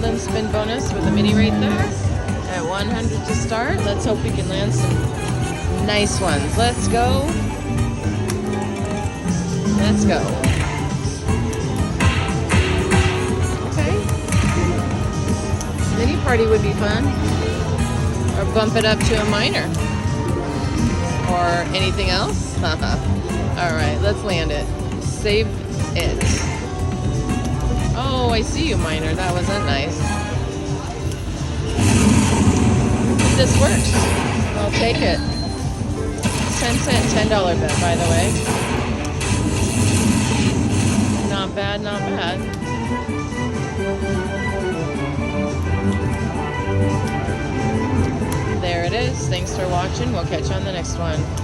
$10 spin bonus with a mini right there at 100 to start. Let's hope we can land some nice ones. Let's go. Let's go. Okay. Mini party would be fun. Or bump it up to a minor. Or anything else. Alright, let's land it. Save it. Oh, I see you, minor. That wasn't nice. If this works, I'll take it. 10-cent, $10 bet, by the way. Not bad, not bad. There it is. Thanks for watching. We'll catch you on the next one.